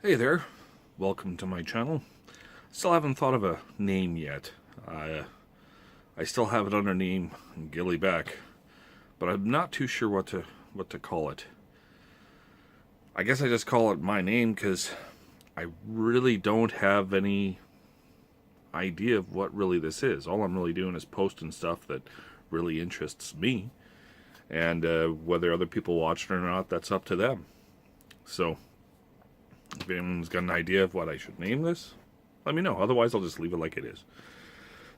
Hey there, welcome to my channel. Still haven't thought of a name yet. I still have it under name Gilly Beck, but I'm not too sure what to call it. I guess I just call it my name because I really don't have any idea of what really this is. All I'm really doing is posting stuff that really interests me, and whether other people watch it or not, that's up to them. So if anyone's got an idea of what I should name this, let me know. Otherwise, I'll just leave it like it is.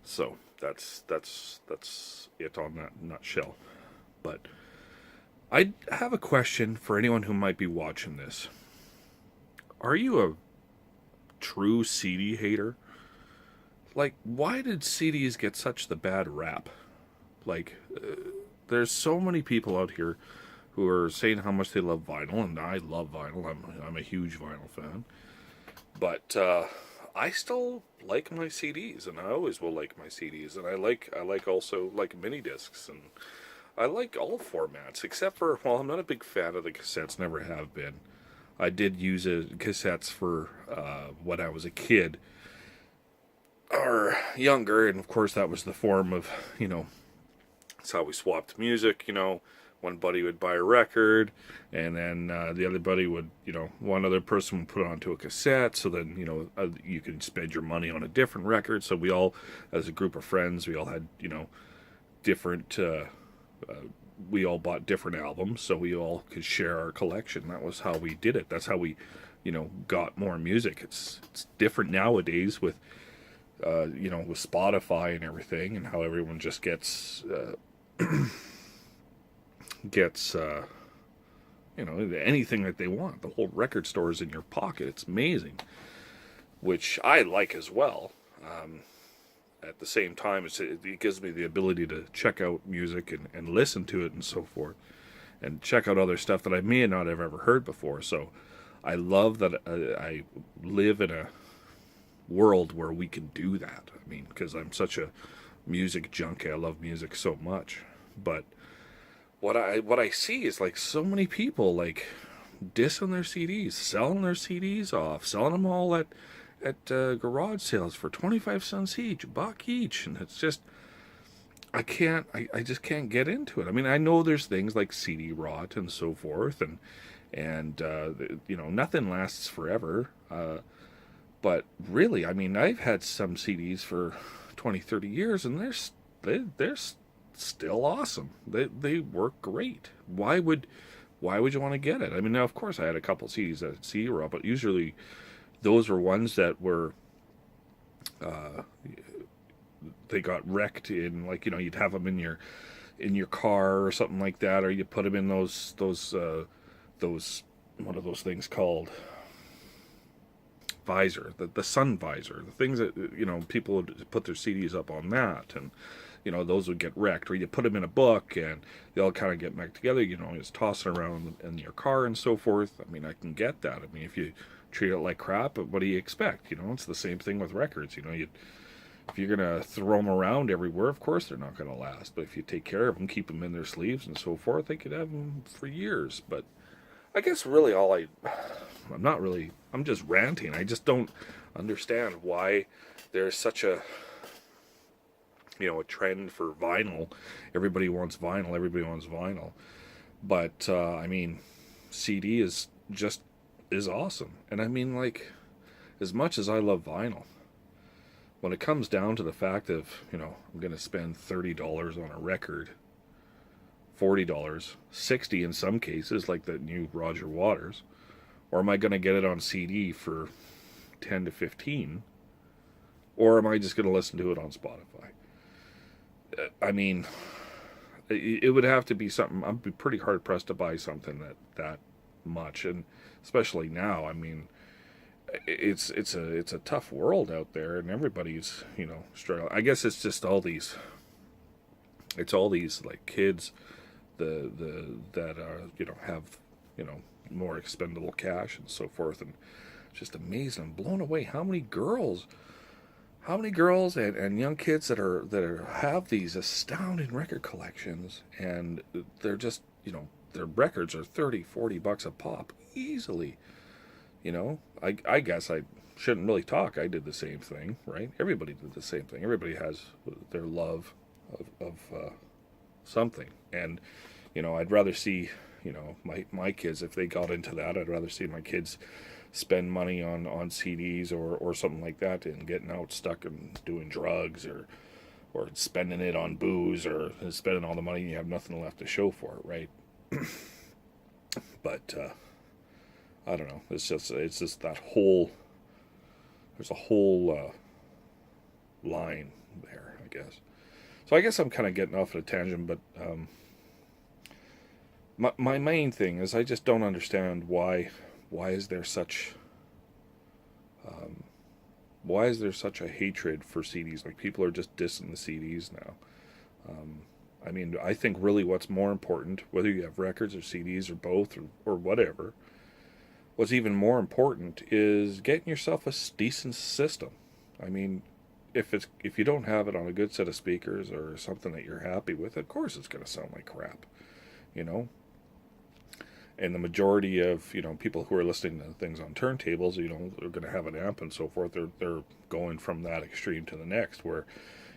So that's it on that nutshell. But I have a question for anyone who might be watching this. Are you a true CD hater? Like, why did CDs get such the bad rap? Like, there's so many people out here who are saying how much they love vinyl, and I love vinyl. I'm a huge vinyl fan. But I still like my CDs, and I always will like my CDs, and I like also like mini discs, and I like all formats except for, well, I'm not a big fan of the cassettes. Never have been. I did use cassettes for when I was a kid or younger, and of course that was the form of, that's how we swapped music. One buddy would buy a record, and then the other buddy would, one other person would put it onto a cassette. So then, you could spend your money on a different record. So we all, as a group of friends, we all had, different. We all bought different albums, so we all could share our collection. That was how we did it. That's how we, got more music. It's different nowadays with, with Spotify and everything, and how everyone just gets anything that they want. The whole record store is in your pocket. It's amazing, which I like as well. At the same time, it gives me the ability to check out music and listen to it and so forth, and check out other stuff that I may not have ever heard before. So I love that I live in a world where we can do that. I mean, because I'm such a music junkie. I love music so much. But what I see is like so many people like dissing their CDs, selling their CDs off, selling them all at garage sales for 25 cents each, $1 each, and it's just I just can't get into it. I mean, I know there's things like CD rot and so forth, and nothing lasts forever. But really, I mean, I've had some CDs for 20, 30 years, and they're still awesome. They work great. Why would you want to get it? I mean, now of course I had a couple CDs that had CD rot, but usually those were ones that were they got wrecked in, like, you'd have them in your car or something like that, or you put them in those what are those things called? Visor, the sun visor, the things that people would put their CDs up on that, and those would get wrecked. Or you put them in a book and they all kind of get back together, just toss it around in your car and so forth. I mean, I can get that. I mean, if you treat it like crap, what do you expect? It's the same thing with records. If you're gonna throw them around everywhere, of course they're not gonna last. But if you take care of them, keep them in their sleeves and so forth, they could have them for years. But I guess really I'm just ranting. I just don't understand why there's such a trend for vinyl. Everybody wants vinyl. Everybody wants vinyl. But I mean, CD is awesome. And I mean, like, as much as I love vinyl, when it comes down to the fact of I'm going to spend $30 on a record, $40, $60 in some cases, like the new Roger Waters, or am I going to get it on CD for 10 to 15, or am I just going to listen to it on Spotify? I mean, it would have to be something. I'd be pretty hard pressed to buy something that much, and especially now. I mean, it's a tough world out there, and everybody's struggling. I guess it's just all these like kids that are have more expendable cash and so forth, and it's just amazing. I'm blown away how many girls and young kids that have these astounding record collections, and they're just their records are $30-$40 a pop easily. You know, I guess I shouldn't really talk. I did the same thing, right? Everybody did the same thing. Everybody has their love of something. And, you know, I'd rather see, you know, my kids, if they got into that, I'd rather see my kids spend money on CDs or something like that and getting out stuck and doing drugs or spending it on booze or spending all the money and you have nothing left to show for it, right? But I don't know. It's just that whole there's a whole line there, I guess. So I guess I'm kind of getting off at a tangent, but my main thing is I just don't understand why is there such why is there such a hatred for CDs? Like people are just dissing the CDs now. I mean, I think really what's more important, whether you have records or CDs or both or whatever, what's even more important is getting yourself a decent system. I mean, if you don't have it on a good set of speakers or something that you're happy with, of course it's going to sound like crap, you know. And the majority of, you know, people who are listening to things on turntables, you know, they're going to have an amp and so forth. They're going from that extreme to the next, where,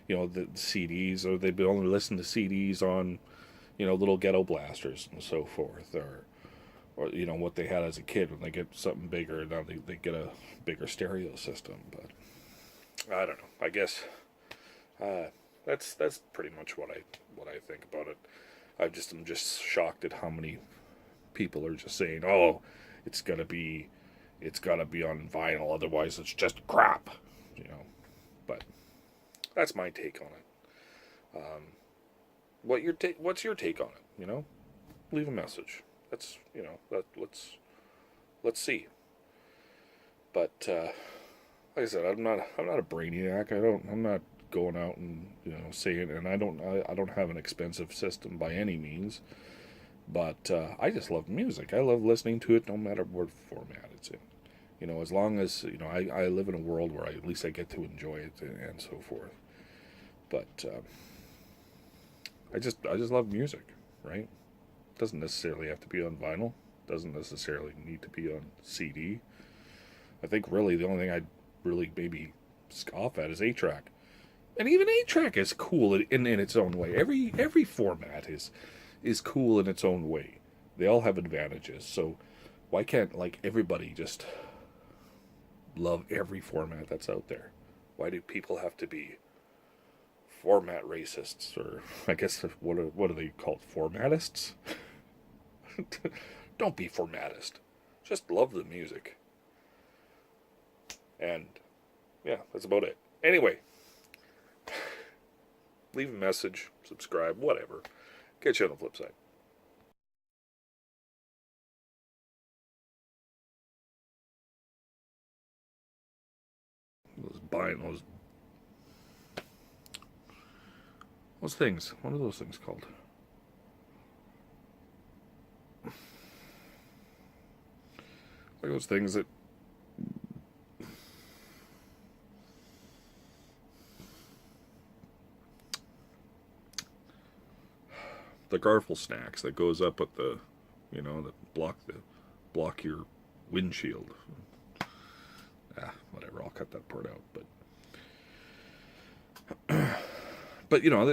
you know, the CDs, or they'd only listen to CDs on, you know, little ghetto blasters and so forth, or you know what they had as a kid. When they get something bigger, now they get a bigger stereo system. But I don't know. I guess that's pretty much what I think about it. I'm just shocked at how many people are just saying, "Oh, it's gotta be on vinyl, otherwise it's just crap," you know. But that's my take on it. What's your take on it? You know, leave a message. Let's let's see. But like I said, I'm not a brainiac. I'm not going out and, you know, saying, and I don't have an expensive system by any means. But I just love music. I love listening to it no matter what format it's in. You know, as long as, you know, I live in a world where at least I get to enjoy it and so forth. But I just love music, right? Doesn't necessarily have to be on vinyl. Doesn't necessarily need to be on CD. I think really the only thing I'd really maybe scoff at is 8-track. And even 8-track is cool in its own way. Every format is cool in its own way. They all have advantages. So why can't, like, everybody just love every format that's out there? Why do people have to be format racists? Or I guess what are they called? Formatists? Don't be formatist. Just love the music. And yeah, that's about it. Anyway, leave a message, subscribe, whatever. Catch you on the flip side. Buying those things. What are those things called? Like those things that the Garfle snacks that goes up at the, you know, that block your windshield. Whatever. I'll cut that part out. But you know,